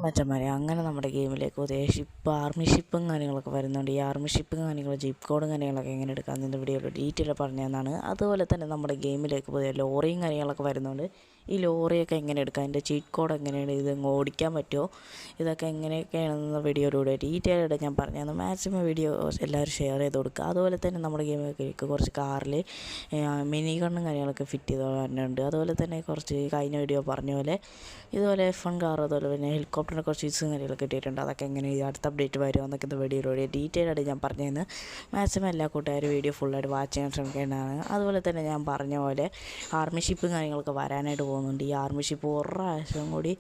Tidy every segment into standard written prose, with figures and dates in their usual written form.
മച്ചന്മാരെ അങ്ങനെ നമ്മുടെ ഗെയിമിലേക്ക് പുതിയ ഷിപ്പ് ആർമി ഷിപ്പും കാര്യങ്ങളൊക്കെ വരുന്നുണ്ട്. ഈ ആർമി ഷിപ്പും കാര്യങ്ങളും ജീപ്പ് കോഡും കാര്യങ്ങളൊക്കെ എങ്ങനെ എടുക്കാമെന്ന് വീഡിയോയിൽ ഡീറ്റെയിൽ പറഞ്ഞു തന്നാണ്. അതുപോലെ തന്നെ നമ്മുടെ ഗെയിമിലേക്ക് പുതിയ ലോറിയും കാര്യങ്ങളൊക്കെ വരുന്നുണ്ട്. ഈ ലോറിയൊക്കെ എങ്ങനെ എടുക്കാം, അതിൻ്റെ ചീറ്റ് കോഡ് എങ്ങനെയാണ്, ഇത് ഓടിക്കാൻ പറ്റുമോ, ഇതൊക്കെ എങ്ങനെയൊക്കെയാണെന്ന വീഡിയോയിലൂടെ ഡീറ്റെയിൽ ആയിട്ട് ഞാൻ പറഞ്ഞു തന്നു. മാക്സിമം വീഡിയോ എല്ലാവരും ഷെയർ ചെയ്ത് കൊടുക്കുക. അതുപോലെ തന്നെ നമ്മുടെ ഗെയിമിലേക്ക് കുറച്ച് കാറിൽ മിനി ഗണ്ണും കാര്യങ്ങളൊക്കെ ഫിറ്റ് ചെയ്ത് വരുന്നുണ്ട്. അതുപോലെ തന്നെ കുറച്ച് കഴിഞ്ഞ വീഡിയോ പറഞ്ഞ പോലെ ഇതുപോലെ F1 കാർ, അതുപോലെ പിന്നെ ഹെലികോപ്റ്ററിനെ കുറച്ച് ഫീസും കാര്യങ്ങളൊക്കെ കിട്ടിയിട്ടുണ്ട്. അതൊക്കെ എങ്ങനെ അടുത്ത അപ്ഡേറ്റ് വരുമോ എന്നൊക്കെ ഇന്ന് വീഡിയോയിലൂടെ ഡീറ്റെയിൽ ആയിട്ട് ഞാൻ പറഞ്ഞു തന്നു. മാക്സിമം എല്ലാ കൂട്ടുകാരും വീഡിയോ ഫുള്ളായിട്ട് വാച്ച് ചെയ്യാൻ ശ്രമിക്കേണ്ടതാണ്. അതുപോലെ തന്നെ ഞാൻ പറഞ്ഞ പോലെ ആർമി ഷിപ്പും കാര്യങ്ങളൊക്കെ വരാനായിട്ട് പോകുന്നുണ്ട്. ഈ ആർമി ഷിപ്പ് ഒരു പ്രാവശ്യം കൂടി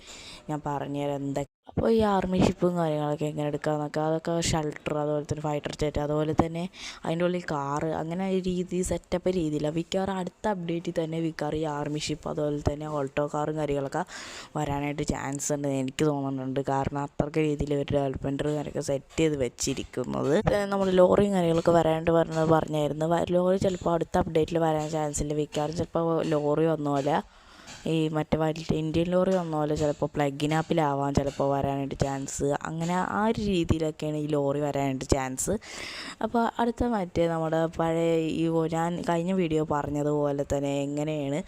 ഞാൻ പറഞ്ഞുതരാം എന്തൊക്കെ. അപ്പോൾ ഈ ആർമി ഷിപ്പും കാര്യങ്ങളൊക്കെ എങ്ങനെ എടുക്കാമെന്നൊക്കെ, അതൊക്കെ ഷെൽട്ടർ, അതുപോലെ തന്നെ ഫൈറ്റർ ജെറ്റ്, അതുപോലെ തന്നെ അതിൻ്റെ ഉള്ളിൽ കാറ്, അങ്ങനെ രീതി സെറ്റപ്പ് രീതിയില്ല. വിക്കാറ് അടുത്ത അപ്ഡേറ്റിൽ തന്നെ വിക്കാറ് ഈ ആർമി ഷിപ്പ്, അതുപോലെ തന്നെ ഓൾട്ടോ കാറും കാര്യങ്ങളൊക്കെ വരാനായിട്ട് ചാൻസ് ഉണ്ട് എനിക്ക് തോന്നുന്നുണ്ട്. കാരണം അത്രയ്ക്ക് രീതിയിൽ ഒരു ഡെവലപ്മെൻറ്റ് കാര്യമൊക്കെ സെറ്റ് ചെയ്ത് വെച്ചിരിക്കുന്നത്. നമ്മൾ ലോറിയും കാര്യങ്ങളൊക്കെ വരാനായിട്ട് പറഞ്ഞായിരുന്നു. ലോറി ചിലപ്പോൾ അടുത്ത അപ്ഡേറ്റിൽ വരാൻ ചാൻസ് ഇല്ല. വിക്കാറും ചിലപ്പോൾ ലോറി വന്ന പോലെ ഈ മറ്റേ ഇന്ത്യൻ ലോറി വന്ന പോലെ ചിലപ്പോൾ പ്ലഗിൻ ആപ്പിലാവാൻ ചിലപ്പോൾ വരാനായിട്ട് ചാൻസ്. അങ്ങനെ ആ ഒരു രീതിയിലൊക്കെയാണ് ഈ ലോറി വരാനായിട്ട് ചാൻസ്. അപ്പോൾ അടുത്ത മറ്റേ നമ്മുടെ പഴയ ഞാൻ കഴിഞ്ഞ വീഡിയോ പറഞ്ഞതുപോലെ തന്നെ എങ്ങനെയാണ്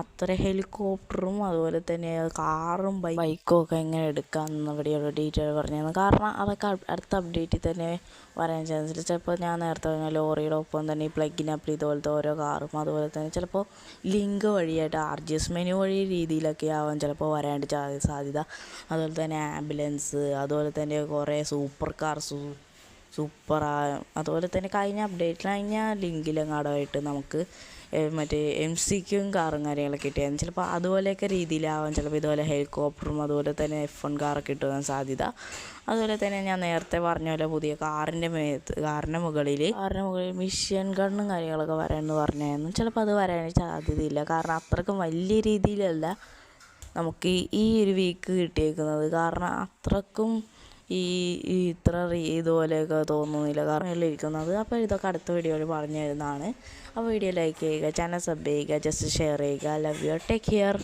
അത്ര ഹെലികോപ്റ്ററും അതുപോലെ തന്നെ കാറും ബൈക്കും ഒക്കെ എങ്ങനെ എടുക്കാമെന്ന വീഡിയോയുടെ ഡീറ്റെയിൽ പറഞ്ഞു. കാരണം അതൊക്കെ അടുത്ത അപ്ഡേറ്റിൽ തന്നെ വരാൻ ചാൻസ് ഇല്ല. ചിലപ്പോൾ ഞാൻ നേരത്തെ പറഞ്ഞ ലോറിയുടെ ഒപ്പം തന്നെ ഈ പ്ലഗിൻ ആപ്പിൽ ഇതുപോലത്തെ ഓരോ കാറും, അതുപോലെ തന്നെ ചിലപ്പോൾ ലിങ്ക് വഴിയായിട്ട് RGS മെനു വഴി രീതിയിലൊക്കെ ആവാൻ ചിലപ്പോൾ വരാനായിട്ട് സാധ്യത. അതുപോലെ തന്നെ ആംബുലൻസ്, അതുപോലെ തന്നെ കുറേ സൂപ്പർ കാർസ്, അതുപോലെ തന്നെ കഴിഞ്ഞ ലിങ്കിലെങ്ങാടുമായിട്ട് നമുക്ക് മറ്റേ MCക്കും കാറും കാര്യങ്ങളൊക്കെ കിട്ടിയായിരുന്നു. ചിലപ്പോൾ അതുപോലെയൊക്കെ രീതിയിലാവാൻ ചിലപ്പോൾ ഇതുപോലെ ഹെലികോപ്റ്ററും അതുപോലെ തന്നെ F1 കാറൊക്കെ കിട്ടുവാൻ സാധ്യത. അതുപോലെ തന്നെ ഞാൻ നേരത്തെ പറഞ്ഞ പോലെ പുതിയ കാറിൻ്റെ മുകളിൽ മിഷൻ ഗണ്ണും കാര്യങ്ങളൊക്കെ വരാമെന്ന് പറഞ്ഞായിരുന്നു. ചിലപ്പോൾ അത് വരാനായിട്ട് സാധ്യതയില്ല. കാരണം അത്രയ്ക്കും വലിയ രീതിയിലല്ല നമുക്ക് ഈ ഒരു വീക്ക് കിട്ടിയേക്കുന്നത്. കാരണം അത്രയ്ക്കും ഇത്ര ഇതുപോലെയൊക്കെ തോന്നുന്നില്ല കാരണം ഇരിക്കുന്നത്. അപ്പോൾ ഇതൊക്കെ അടുത്ത വീഡിയോയിൽ പറഞ്ഞു തരുന്നതാണ്. അപ്പോൾ വീഡിയോ ലൈക്ക് ചെയ്യുക, ചാനൽ സബ് ചെയ്യുക, ജസ്റ്റ് ഷെയർ ചെയ്യുക. Love you, take care.